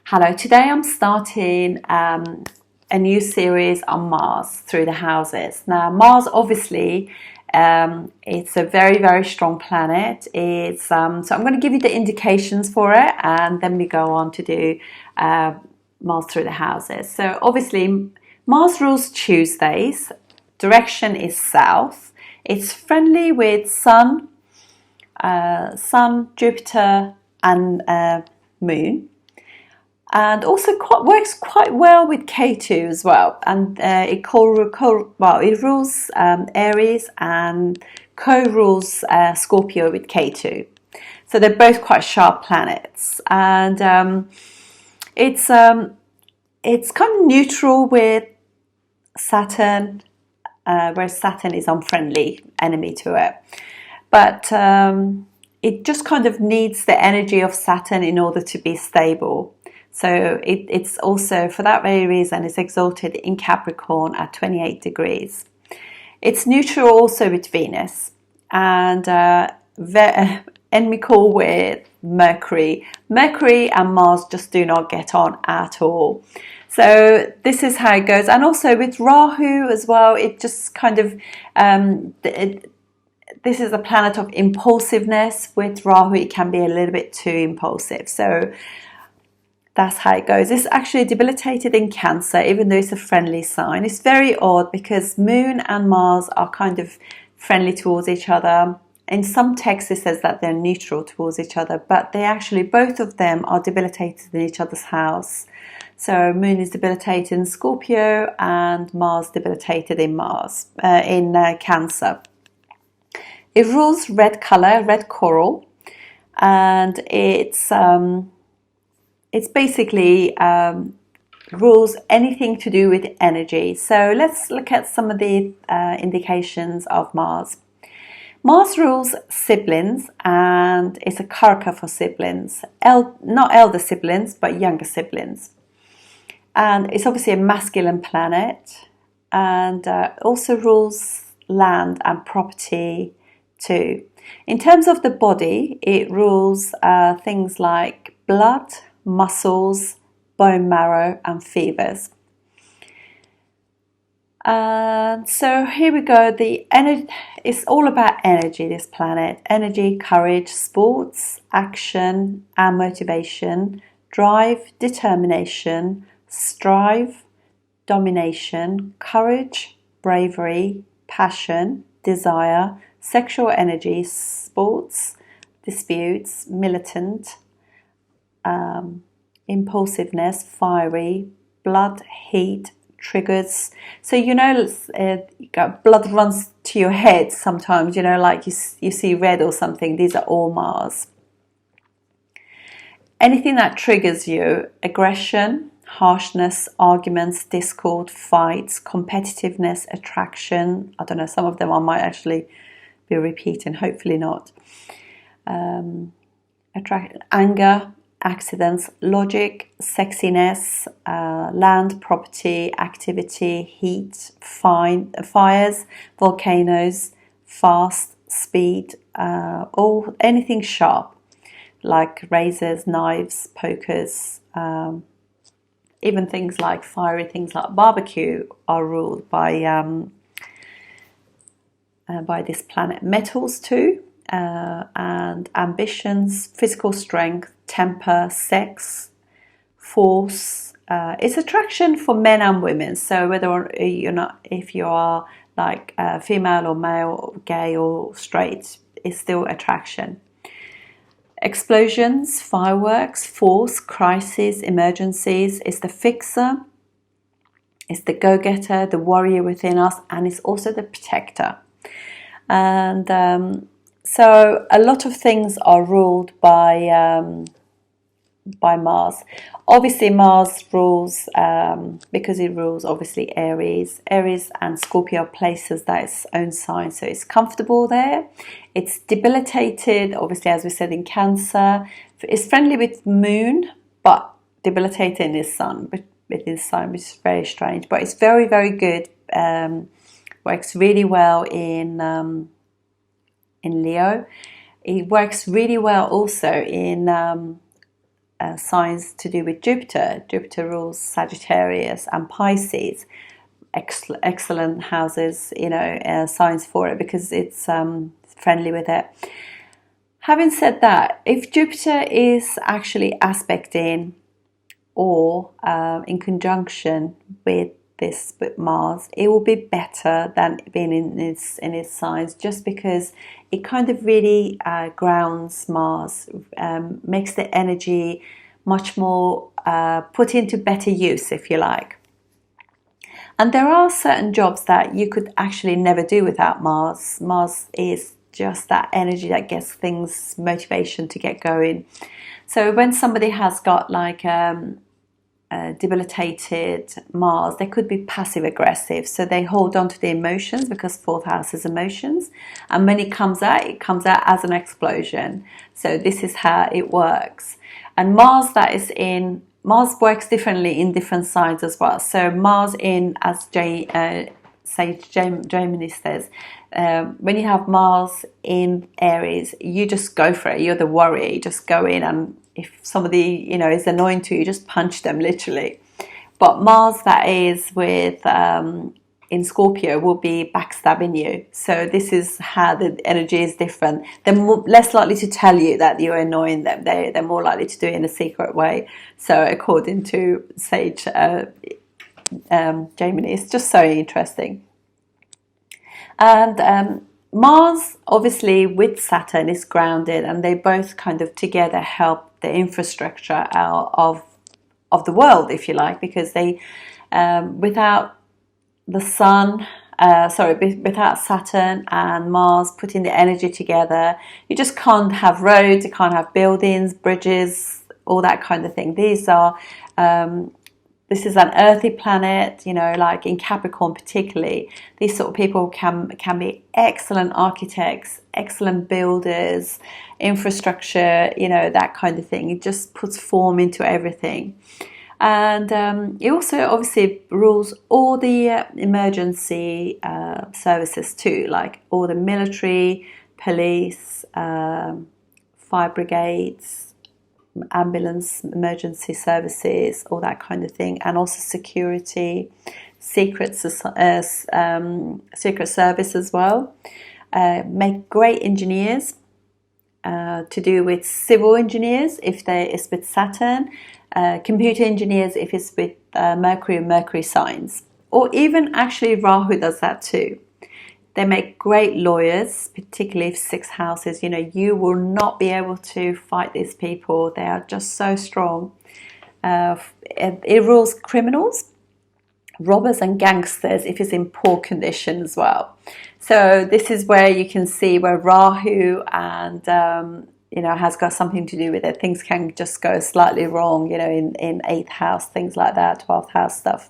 Hello, today I'm starting a new series on Mars through the houses. Now, Mars obviously it's a very, very strong planet. It's so I'm going to give you the indications for it, and then we go on to do Mars through the houses. So obviously, Mars rules Tuesdays. Direction is south. It's friendly with Sun, Jupiter, and Moon. And also works quite well with K2 as well, and it rules Aries and co-rules Scorpio with K2. So they're both quite sharp planets, and it's kind of neutral with Saturn, whereas Saturn is unfriendly enemy to it. But it just kind of needs the energy of Saturn in order to be stable. So it's also, for that very reason, it's exalted in Capricorn at 28 degrees. It's neutral also with Venus, and enmical with Mercury. Mercury and Mars just do not get on at all. So this is how it goes. And also with Rahu as well, it just kind of, this is a planet of impulsiveness. With Rahu, it can be a little bit too impulsive. So that's how it goes. It's actually debilitated in Cancer, even though it's a friendly sign. It's very odd because Moon and Mars are kind of friendly towards each other. In some texts it says that they're neutral towards each other, but they actually, both of them are debilitated in each other's house. So Moon is debilitated in Scorpio and Mars debilitated in Cancer. It rules red color, red coral, and it's basically rules anything to do with energy. So let's look at some of the indications of Mars. Mars rules siblings, and it's a karaka for siblings. Not elder siblings, but younger siblings. And it's obviously a masculine planet, and also rules land and property too. In terms of the body, it rules things like blood, muscles, bone marrow, and fevers. So here we go. The energy, it's all about energy, this planet. Energy, courage, sports, action and motivation, drive, determination, strive, domination, courage, bravery, passion, desire, sexual energy, sports, disputes, militant, impulsiveness, fiery, blood, heat, triggers. So blood runs to your head sometimes, like you see red or something. These are all Mars. Anything that triggers you: aggression, harshness, arguments, discord, fights, competitiveness, attraction. I don't know, some of them I might actually be repeating, hopefully not. Anger, accidents, logic, sexiness, land, property, activity, heat, fires, volcanoes, fast, speed, anything sharp, like razors, knives, pokers, even things like fiery things like barbecue are ruled by this planet. Metals too, and ambitions, physical strength, temper, sex, force. It's attraction for men and women. So whether if you are like female or male, gay or straight, it's still attraction. Explosions, fireworks, force, crisis, emergencies. It's the fixer, it's the go-getter, the warrior within us, and it's also the protector. And so a lot of things are ruled by Mars. Obviously Mars rules, because it rules obviously Aries and Scorpio are places that its own sign, so it's comfortable there. It's debilitated, obviously, as we said, in Cancer. It's friendly with Moon, but debilitated in his Sun, which is very strange, but it's very, very good. Works really well in Leo. It works really well also in signs to do with Jupiter. Jupiter rules Sagittarius and Pisces. Excellent houses, signs for it, because it's friendly with it. Having said that, if Jupiter is actually aspecting or in conjunction with Mars, it will be better than being in its signs, just because it kind of really grounds Mars, makes the energy much more put into better use, if you like. And there are certain jobs that you could actually never do without Mars. Mars is just that energy that gets things, motivation to get going. So when somebody has got like debilitated Mars, they could be passive aggressive, so they hold on to the emotions, because fourth house is emotions, and when it comes out as an explosion. So this is how it works. And Mars works differently in different signs as well. So Mars in, as Gemini says, when you have Mars in Aries, you just go for it. You're the warrior. You just go in, and if somebody is annoying to you, just punch them, literally. But Mars that is with in Scorpio will be backstabbing you. So this is how the energy is different. They're less likely to tell you that you're annoying them. They're more likely to do it in a secret way. So according to Sage Gemini, it's just so interesting. And Mars, obviously, with Saturn is grounded, and they both kind of together help the infrastructure of the world, if you like, because they without the Sun, without Saturn and Mars putting the energy together, you just can't have roads, you can't have buildings, bridges, all that kind of thing. This is an earthy planet, like in Capricorn particularly. These sort of people can be excellent architects, excellent builders, infrastructure, that kind of thing. It just puts form into everything. And it also obviously rules all the emergency services too, like all the military, police, fire brigades, ambulance, emergency services, all that kind of thing, and also security, secret service as well. Make great engineers, to do with civil engineers if it's with Saturn, computer engineers if it's with Mercury and Mercury signs, or even actually Rahu does that too. They make great lawyers, particularly if 6 houses. You will not be able to fight these people. They are just so strong. It rules criminals, robbers and gangsters if it's in poor condition as well. So this is where you can see where Rahu and has got something to do with it. Things can just go slightly wrong, in 8th house, things like that, 12th house stuff.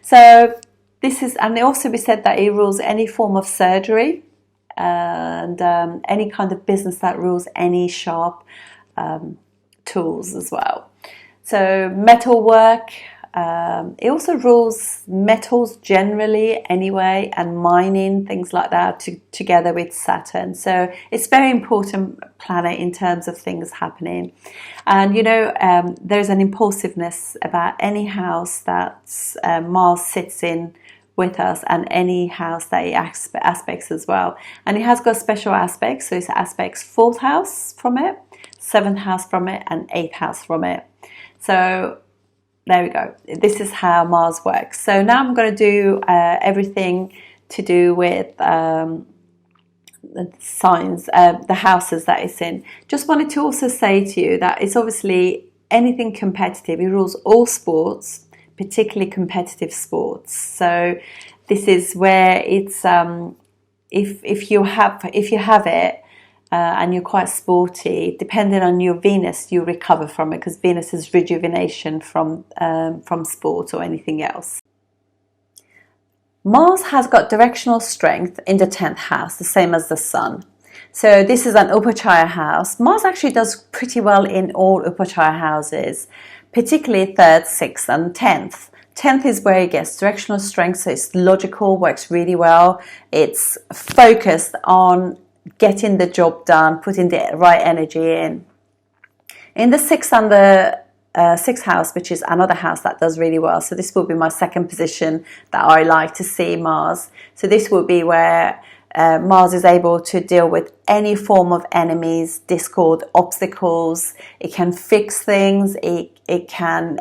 So this is, and also we said that it rules any form of surgery and any kind of business that rules any sharp tools as well. So metal work, it also rules metals generally anyway, and mining, things like that, together with Saturn. So it's very important planet in terms of things happening. And there's an impulsiveness about any house that Mars sits in with us, and any house that it aspects as well. And it has got special aspects, so it aspects 4th house from it, 7th house from it, and 8th house from it. So there we go. This is how Mars works. So now I'm going to do everything to do with the signs, the houses that it's in. Just wanted to also say to you that it's obviously anything competitive. It rules all sports, particularly competitive sports. So this is where it's if you have it and you're quite sporty, depending on your Venus, you recover from it, because Venus is rejuvenation from sport or anything else. Mars has got directional strength in the 10th house, the same as the Sun. So this is an Upachaya house. Mars actually does pretty well in all Upachaya houses, particularly 3rd, 6th and 10th. 10th is where it gets directional strength, so it's logical, works really well. It's focused on getting the job done, putting the right energy in. In the 6th and the sixth house, which is another house that does really well. So this will be my second position that I like to see Mars. So this will be where Mars is able to deal with any form of enemies, discord, obstacles. It can fix things. It can.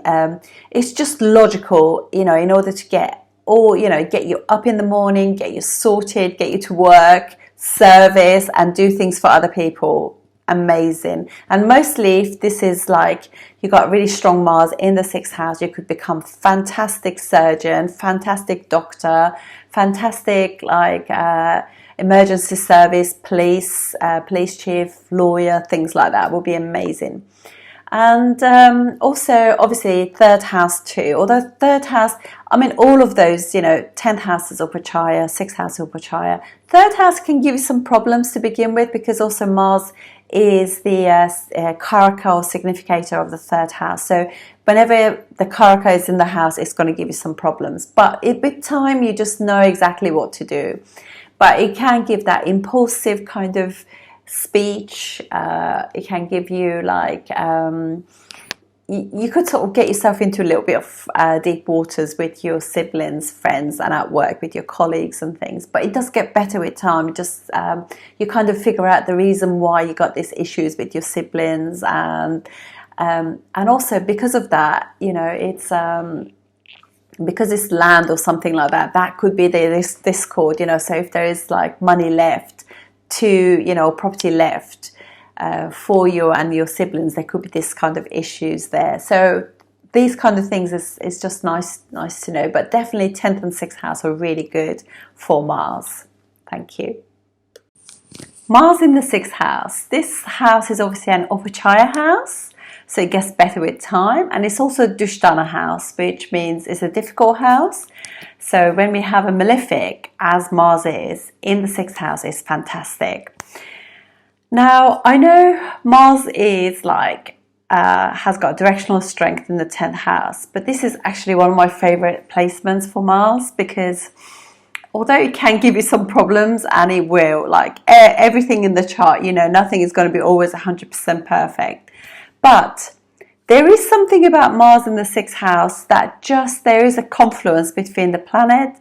It's just logical, in order to get you up in the morning, get you sorted, get you to work, service, and do things for other people. Amazing. And mostly, if this is like you got really strong Mars in the sixth house, you could become fantastic surgeon, fantastic doctor, fantastic emergency service, police chief, lawyer, things like that. Will be amazing. And also, obviously, third house too. Although third house, all of those, 10th house is Upachaya, sixth house is Upachaya. Third house can give you some problems to begin with, because also Mars is the Karaka or significator of the third house. So whenever the Karaka is in the house, it's going to give you some problems. But with time, you just know exactly what to do. But it can give that impulsive kind of speech. It can give you you could sort of get yourself into a little bit of deep waters with your siblings, friends, and at work with your colleagues and things. But it does get better with time. You kind of figure out the reason why you got these issues with your siblings, and also because of that, it's because it's land or something like that. That could be this discord. So if there is money left property left for you and your siblings, there could be this kind of issues there. So these kind of things is just nice to know. But definitely 10th and 6th house are really good for Mars. Thank you. Mars in the 6th house. This house is obviously an Upachaya house, so it gets better with time. And it's also a Dushtana house, which means it's a difficult house. So when we have a malefic, as Mars is, in the 6th house, it's fantastic. Now, I know Mars is has got directional strength in the 10th house, but this is actually one of my favorite placements for Mars, because although it can give you some problems, and it will, everything in the chart, nothing is going to be always 100% perfect. But there is something about Mars in the 6th house that there is a confluence between the planet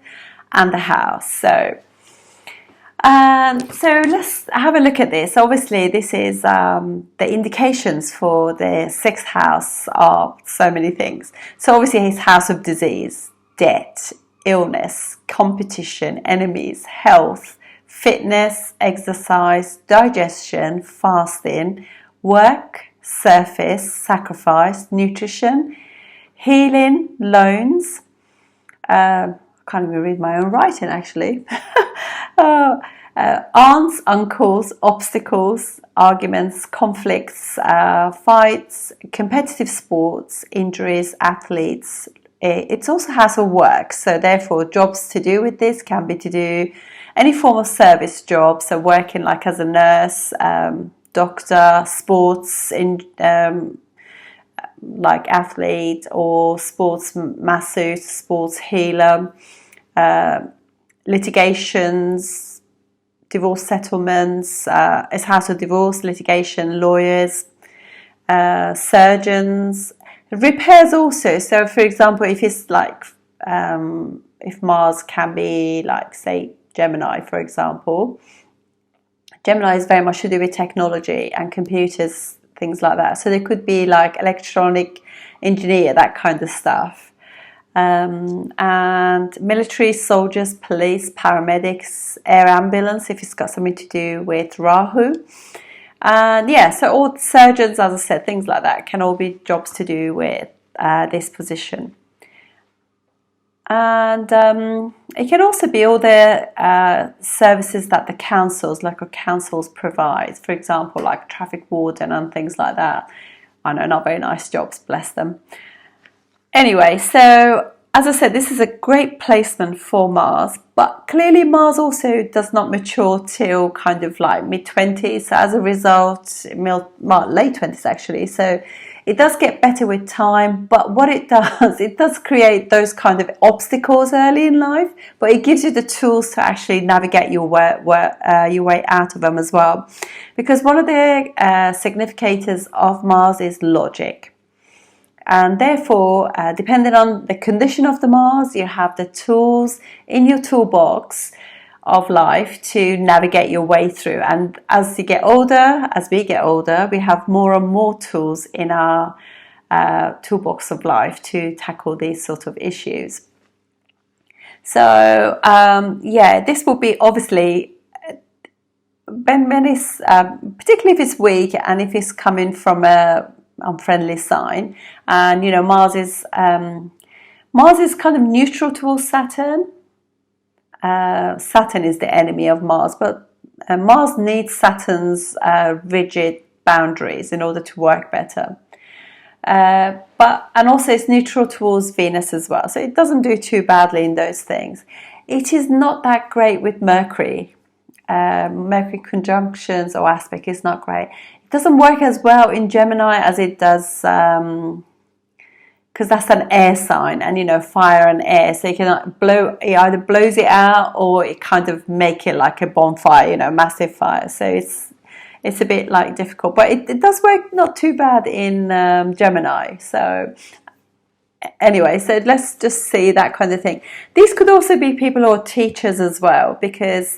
and the house. So let's have a look at this. Obviously, this is the indications for the 6th house are so many things. So obviously, his house of disease, debt, illness, competition, enemies, health, fitness, exercise, digestion, fasting, work, surface, sacrifice, nutrition, healing, loans. I can't even read my own writing, actually. Aunts, uncles, obstacles, arguments, conflicts, fights, competitive sports, injuries, athletes. It also has a work, so therefore jobs to do with this can be to do any form of service job, so working as a nurse, doctor, sports, athlete, or sports masseuse, sports healer, litigations, divorce settlements, it's house of divorce, litigation, lawyers, surgeons, repairs also. So for example, if it's if Mars can be say Gemini, for example, Gemini is very much to do with technology and computers, things like that. So there could be electronic engineer, that kind of stuff. And military, soldiers, police, paramedics, air ambulance, if it's got something to do with Rahu. And so all surgeons, as I said, things like that can all be jobs to do with this position. And it can also be all the services that the councils, local councils provide. For example, traffic warden and things like that. I know, not very nice jobs, bless them. Anyway, so as I said, this is a great placement for Mars, but clearly Mars also does not mature till kind of mid-20s. So as a result, late 20s actually. So it does get better with time, but what it does create those kind of obstacles early in life, but it gives you the tools to actually navigate your way out of them as well. Because one of the significators of Mars is logic. And therefore, depending on the condition of the Mars, you have the tools in your toolbox of life to navigate your way through. And as you get older, as we get older, we have more and more tools in our toolbox of life to tackle these sort of issues. So yeah, this will be obviously when it's particularly if it's weak and if it's coming from a unfriendly sign, and you know Mars is kind of neutral towards Saturn. Saturn is the enemy of Mars, but Mars needs Saturn's rigid boundaries in order to work better. And also it's neutral towards Venus as well, so it doesn't do too badly in those things. It is not that great with Mercury. Mercury conjunctions or aspect is not great. It doesn't work as well in Gemini as it does, because that's an air sign, and you know, fire and air, so you can it either blows it out or it kind of make it like a bonfire, you know, massive fire. So it's a bit like difficult, but it does work not too bad in Gemini. So anyway, so let's just see that kind of thing. These could also be people who are teachers as well, because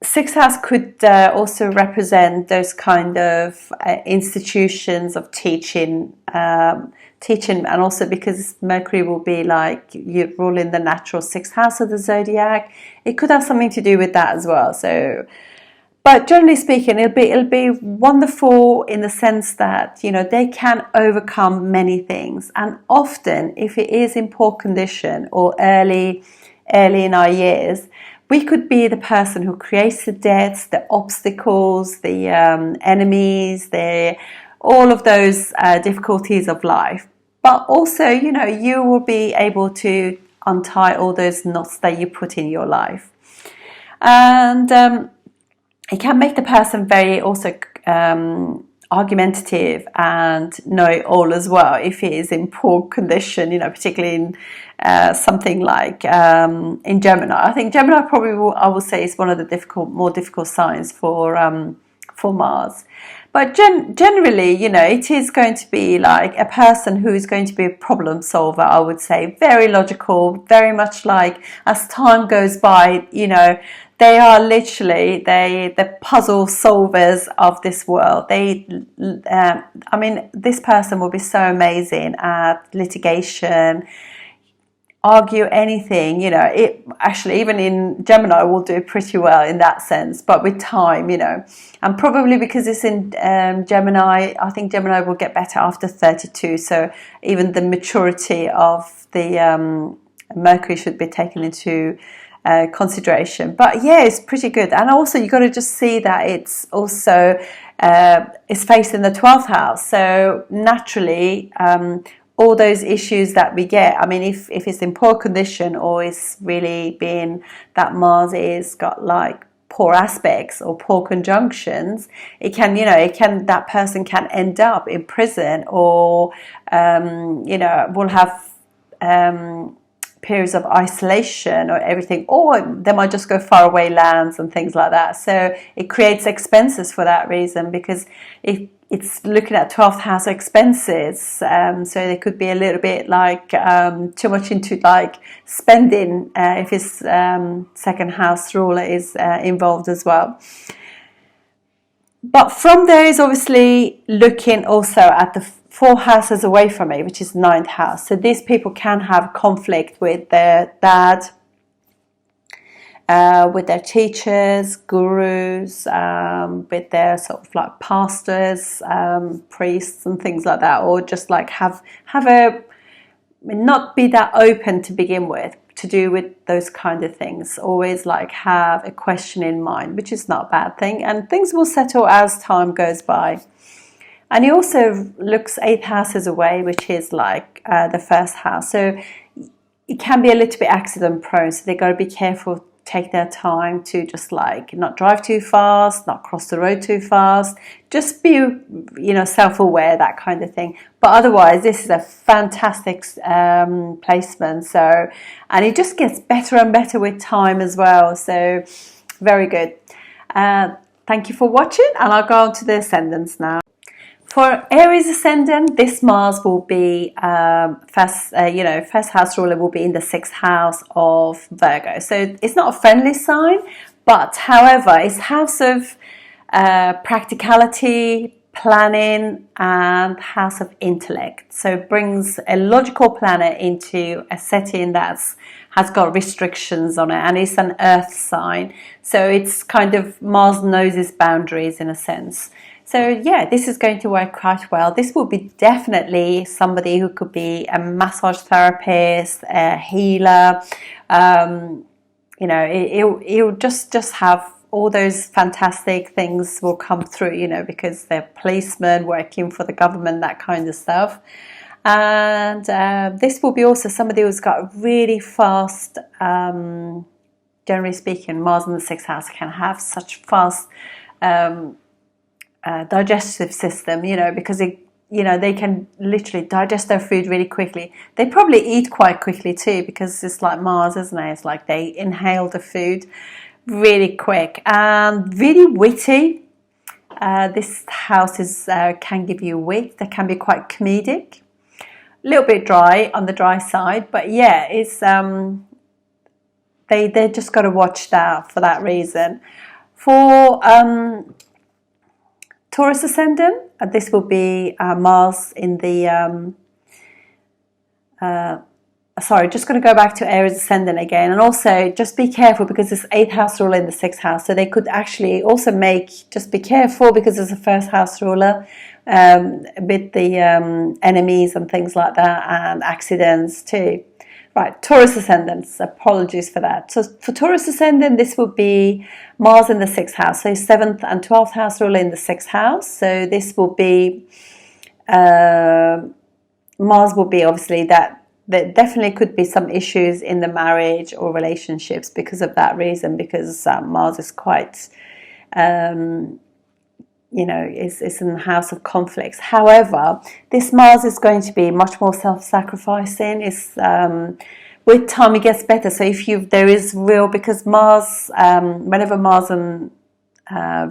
sixth house could also represent those kind of institutions of teaching, and also because Mercury will be like you ruling the natural sixth house of the zodiac, it could have something to do with that as well. So, but generally speaking, it'll be wonderful in the sense that, you know, they can overcome many things, and often if it is in poor condition or early in our years, we could be the person who creates the debts, the obstacles, the enemies, all of those difficulties of life. But also, you know, you will be able to untie all those knots that you put in your life. And it can make the person very also argumentative and know it all as well if it is in poor condition, you know, particularly in something like in Gemini. I think Gemini probably I will say is one of the more difficult signs for Mars. But generally, you know, it is going to be like a person who is going to be a problem solver, I would say. Very logical, very much like as time goes by, you know, they are literally the puzzle solvers of this world. I mean, this person will be so amazing at litigation, argue anything, you know. It actually, even in Gemini, will do pretty well in that sense, but with time, you know, and probably because it's in Gemini, I think Gemini will get better after 32, so even the maturity of the Mercury should be taken into consideration. But yeah, it's pretty good. And also you got to just see that it's also it's facing the 12th house, so naturally all those issues that we get, I mean, if it's in poor condition or it's really being that Mars is got like poor aspects or poor conjunctions, it can, you know, that person can end up in prison or you know, will have periods of isolation or everything, or they might just go far away lands and things like that. So it creates expenses for that reason, because it's looking at 12th house expenses, so they could be a little bit like too much into like spending if his second house ruler is involved as well. But from there is obviously looking also at the 4 houses away from it, which is 9th house. So these people can have conflict with their dad, with their teachers, gurus, with their sort of like pastors, priests and things like that, or just like have not be that open to begin with to do with those kind of things. Always like have a question in mind, which is not a bad thing, and things will settle as time goes by. And he also looks 8 houses away, which is like the first house. So it can be a little bit accident prone, so they got to be careful, take their time to just like not drive too fast, not cross the road too fast, just be, you know, self-aware, that kind of thing. But otherwise, this is a fantastic placement. So, and it just gets better and better with time as well. So very good. Thank you for watching, and I'll go on to the ascendants now. For Aries Ascendant, this Mars will be first house ruler will be in the 6th house of Virgo. So it's not a friendly sign, but however, it's house of practicality, planning, and house of intellect. So it brings a logical planet into a setting that's has got restrictions on it, and it's an earth sign. So it's kind of Mars knows its boundaries in a sense. So yeah, this is going to work quite well. This will be definitely somebody who could be a massage therapist, a healer. It'll just have all those fantastic things will come through, because they're policemen working for the government, that kind of stuff. And this will be also somebody who's got really fast, generally speaking, Mars in the 6th house can have such fast digestive system, because they can literally digest their food really quickly. They probably eat quite quickly too, because it's like Mars, isn't it? It's like they inhale the food really quick and really witty. This house can give you wit. They can be quite comedic, a little bit dry on the dry side, but yeah, it's they just got to watch that for that reason. For Taurus Ascendant, this will be Mars in the just going to go back to Aries Ascendant again, and also just be careful because it's 8th house ruler in the 6th house, so they could actually also just be careful because it's a 1st house ruler with the enemies and things like that, and accidents too. Right, Taurus Ascendant, apologies for that. So for Taurus Ascendant, this would be Mars in the 6th house, so 7th and 12th house ruler in the 6th house. So this will be, Mars will be obviously that there definitely could be some issues in the marriage or relationships because of that reason, because Mars is quite, it's in the house of conflicts. However, this Mars is going to be much more self-sacrificing. It's with time it gets better. So there is real, because Mars, whenever Mars and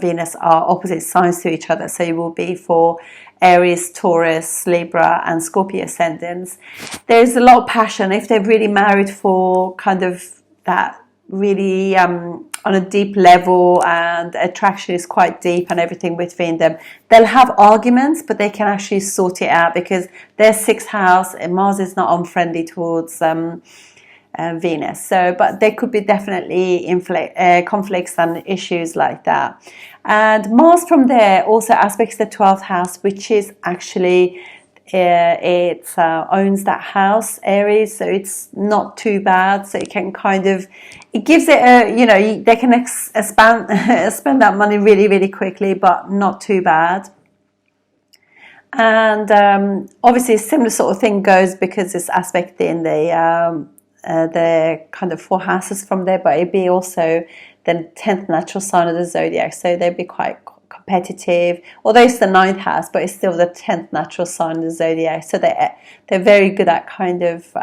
Venus are opposite signs to each other, so it will be for Aries, Taurus, Libra, and Scorpio ascendants. There's a lot of passion. If they're really married for kind of that really on a deep level, and attraction is quite deep and everything between them, they'll have arguments, but they can actually sort it out because their 6th house and Mars is not unfriendly towards Venus. So, but there could be definitely conflicts and issues like that. And Mars from there also aspects the 12th house, which is actually it owns that house, Aries, so it's not too bad. So it can it gives it they can spend that money really, really quickly, but not too bad. And obviously a similar sort of thing goes because it's aspecting the kind of 4 houses from there, but it'd be also the 10th natural sign of the zodiac, so they'd be quite competitive, although it's the 9th house, but it's still the 10th natural sign of the zodiac, so they're very good at kind of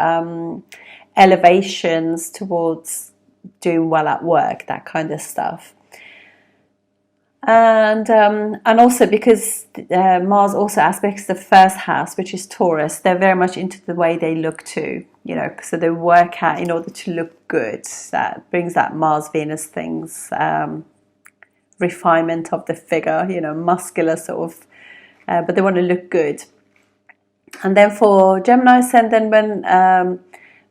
elevations towards doing well at work, that kind of stuff. And also because Mars also aspects the 1st house, which is Taurus, they're very much into the way they look too, so they work out in order to look good. That brings that Mars-Venus things, refinement of the figure, muscular sort of, but they want to look good. And then for Gemini ascendant, when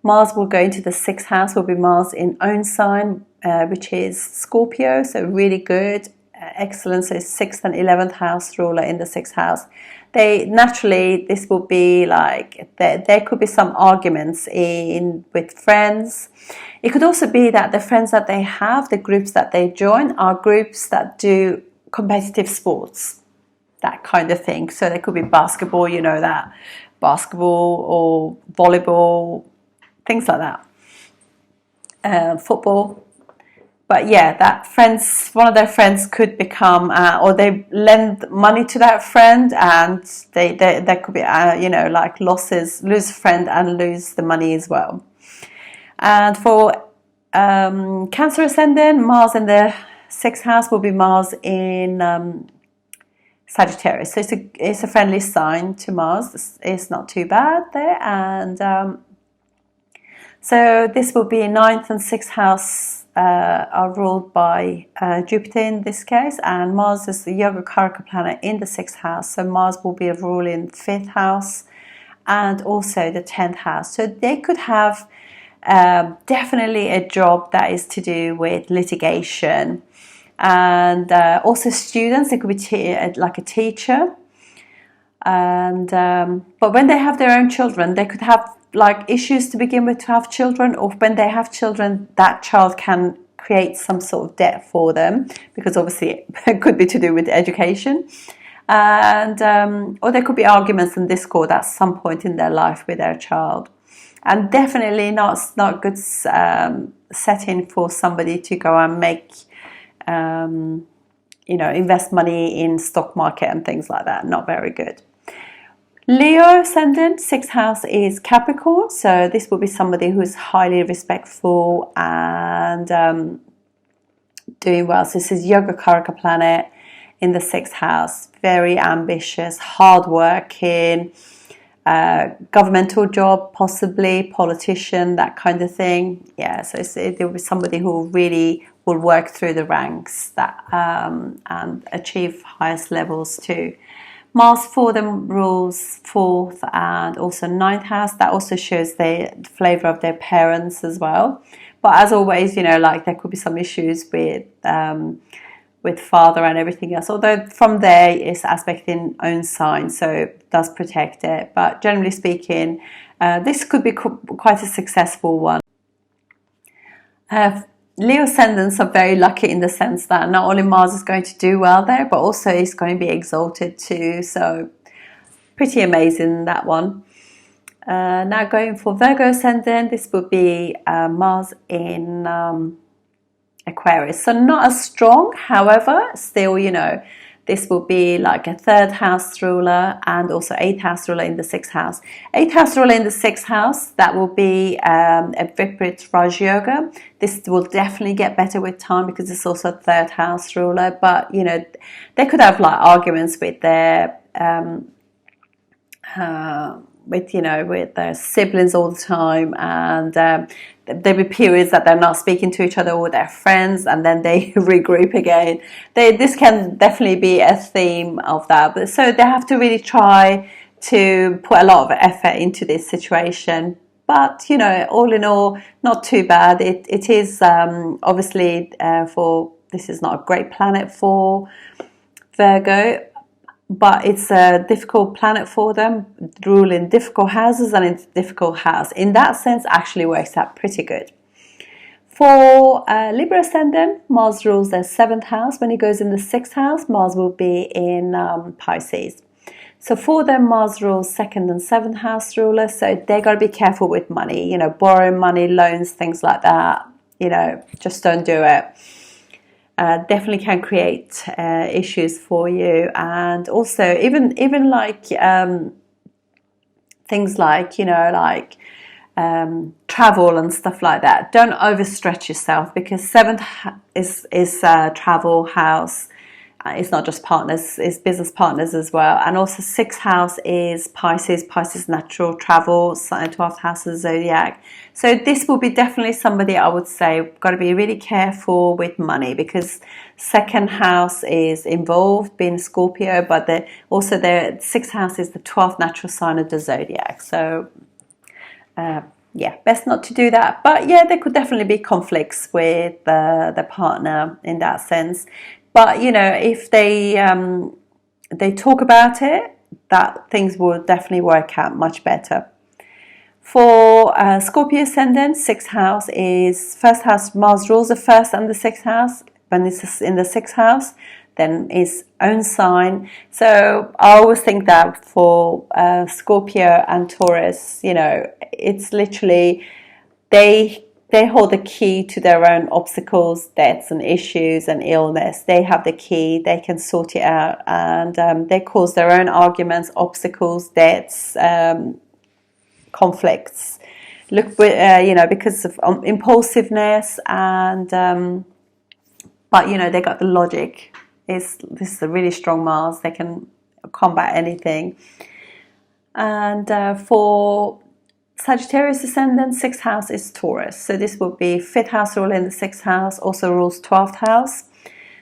Mars will go into the 6th house, will be Mars in own sign, which is Scorpio, so really good. Excellent. So 6th and 11th house ruler in the 6th house. This will be like there could be some arguments with friends. It could also be that the friends that they have, the groups that they join, are groups that do competitive sports, that kind of thing. So there could be basketball, that basketball or volleyball, things like that. Football. But yeah, one of their friends could become, or they lend money to that friend, and there could be, like lose a friend and lose the money as well. And for Cancer ascendant, Mars in the 6th house will be Mars in Sagittarius. So it's a friendly sign to Mars. It's not too bad there. And so this will be ninth and sixth house are ruled by Jupiter in this case, and Mars is the Yoga Karaka planet in the sixth house. So Mars will be ruling fifth house and also the 10th house. So they could have definitely a job that is to do with litigation, and also students. They could be like a teacher, and but when they have their own children, they could have like issues to begin with to have children, or when they have children, that child can create some sort of debt for them, because obviously it could be to do with education, and or there could be arguments and discord at some point in their life with their child, and definitely not good setting for somebody to go and make invest money in stock market and things like that. Not very good. Leo ascendant, sixth house is Capricorn, so this will be somebody who is highly respectful and doing well. So this is Yoga Karaka planet in the sixth house, very ambitious, hardworking, governmental job, possibly politician, that kind of thing. Yeah, so there will be somebody who really will work through the ranks that and achieve highest levels too. Mars for them rules fourth and also ninth house. That also shows the flavor of their parents as well. But as always, like there could be some issues with father and everything else. Although from there it's aspecting own sign, so it does protect it. But generally speaking, this could be quite a successful one. Leo ascendants are very lucky in the sense that not only Mars is going to do well there, but also it's going to be exalted too. So pretty amazing, that one. Now going for Virgo ascendant, this would be Mars in Aquarius. So not as strong, however, still, this will be like a third house ruler and also eighth house ruler in the sixth house. Eighth house ruler in the sixth house, that will be a Viparit Raj Yoga. This will definitely get better with time because it's also a third house ruler. But, they could have like arguments with their with their siblings all the time, and there'll be periods that they're not speaking to each other or their friends, and then they regroup again. This can definitely be a theme of that, but so they have to really try to put a lot of effort into this situation. But all in all, not too bad. It is obviously this is not a great planet for Virgo, but it's a difficult planet for them, ruling difficult houses, and it's a difficult house. In that sense, actually works out pretty good. For Libra ascendant, Mars rules their seventh house. When it goes in the sixth house, Mars will be in Pisces. So for them, Mars rules second and seventh house ruler. So they got to be careful with money, borrowing money, loans, things like that. Just don't do it. Definitely can create issues for you, and also even like things like travel and stuff like that. Don't overstretch yourself, because seventh is travel house. It's not just partners, it's business partners as well. And also sixth house is Pisces natural travel, 12th house is zodiac. So this will be definitely somebody, I would say, got to be really careful with money, because second house is involved, being Scorpio, but also the sixth house is the 12th natural sign of the zodiac. So yeah, best not to do that. But yeah, there could definitely be conflicts with the partner in that sense. But if they talk about it, that things will definitely work out much better. For Scorpio ascendant, sixth house is first house. Mars rules the first and the sixth house. When it's in the sixth house, then it's own sign. So I always think that for Scorpio and Taurus, it's literally they hold the key to their own obstacles, debts and issues and illness. They have the key, they can sort it out, and they cause their own arguments, obstacles, debts, conflicts. Look, because of impulsiveness, and but they got the logic This is a really strong Mars. They can combat anything. And for Sagittarius Ascendant, 6th house is Taurus. So this will be 5th house ruler in the 6th house, also rules 12th house.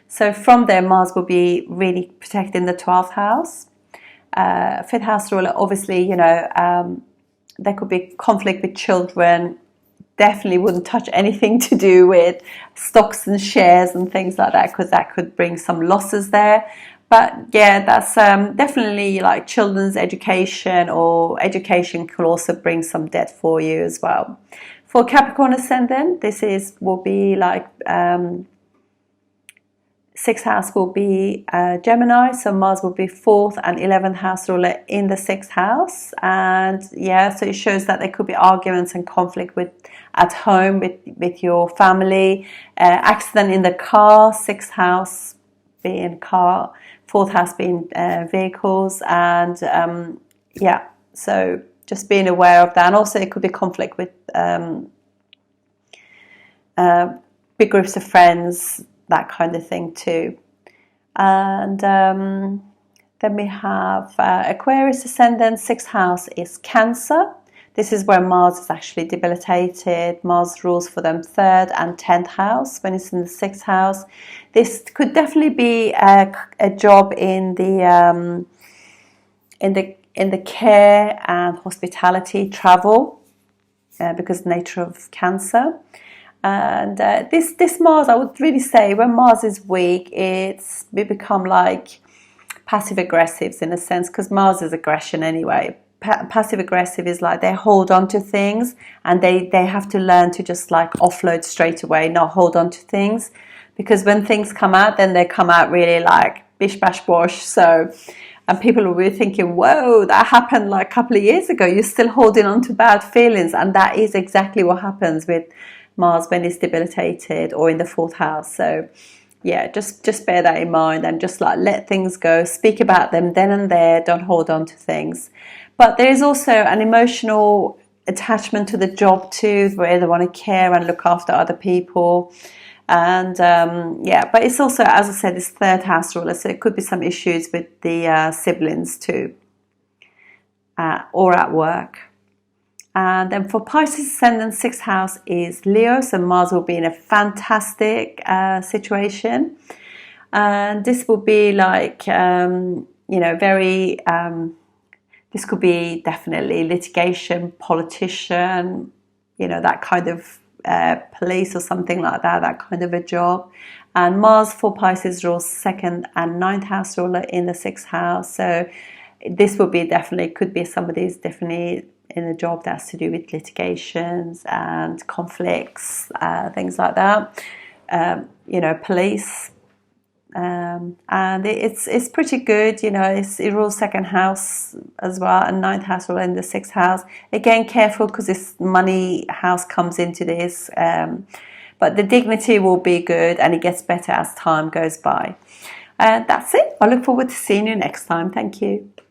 So from there, Mars will be really protecting the 12th house. 5th house ruler, obviously, you know, there could be conflict with children. Definitely wouldn't touch anything to do with stocks and shares and things like that, because that could bring some losses there. But yeah, that's definitely like children's education, or education could also bring some debt for you as well. For Capricorn Ascendant, will be like 6th house will be Gemini, so Mars will be 4th and 11th house ruler in the 6th house. And yeah, so it shows that there could be arguments and conflict at home with your family. Accident in the car, 6th house being car, 4th house being vehicles. And yeah, so just being aware of that. And also it could be conflict with big groups of friends, that kind of thing too. And then we have Aquarius Ascendant, 6th house is Cancer. This is where Mars is actually debilitated. Mars rules for them 3rd and 10th house when it's in the 6th house. This could definitely be a job in the care and hospitality, travel, because of the nature of Cancer. And this Mars, I would really say, when Mars is weak, we become like passive aggressives in a sense, because Mars is aggression anyway. Passive aggressive is like they hold on to things, and they have to learn to just like offload straight away, not hold on to things, because when things come out, then they come out really like bish bash bosh. So, and people will be thinking, whoa, that happened like a couple of years ago, you're still holding on to bad feelings. And that is exactly what happens with Mars when it's debilitated or in the 4th house. So yeah, just bear that in mind, and just like let things go, speak about them then and there, don't hold on to things. But there is also an emotional attachment to the job too, where they want to care and look after other people. And yeah, but it's also, as I said, it's 3rd house ruler, so it could be some issues with the siblings too, or at work. And then for Pisces Ascendant, 6th house is Leo, so Mars will be in a fantastic situation. And this will be like, you know, very, this could be definitely litigation, politician, you know, that kind of police or something like that, that kind of a job. And Mars for Pisces rules 2nd and 9th house ruler in the 6th house. So this will be definitely, could be somebody's definitely in a job that's to do with litigations and conflicts, things like that. You know, police. And it's pretty good, you know. It rules 2nd house as well, and 9th house will in the 6th house. Again, careful, because this money house comes into this, but the dignity will be good, and it gets better as time goes by. That's it. I look forward to seeing you next time. Thank you.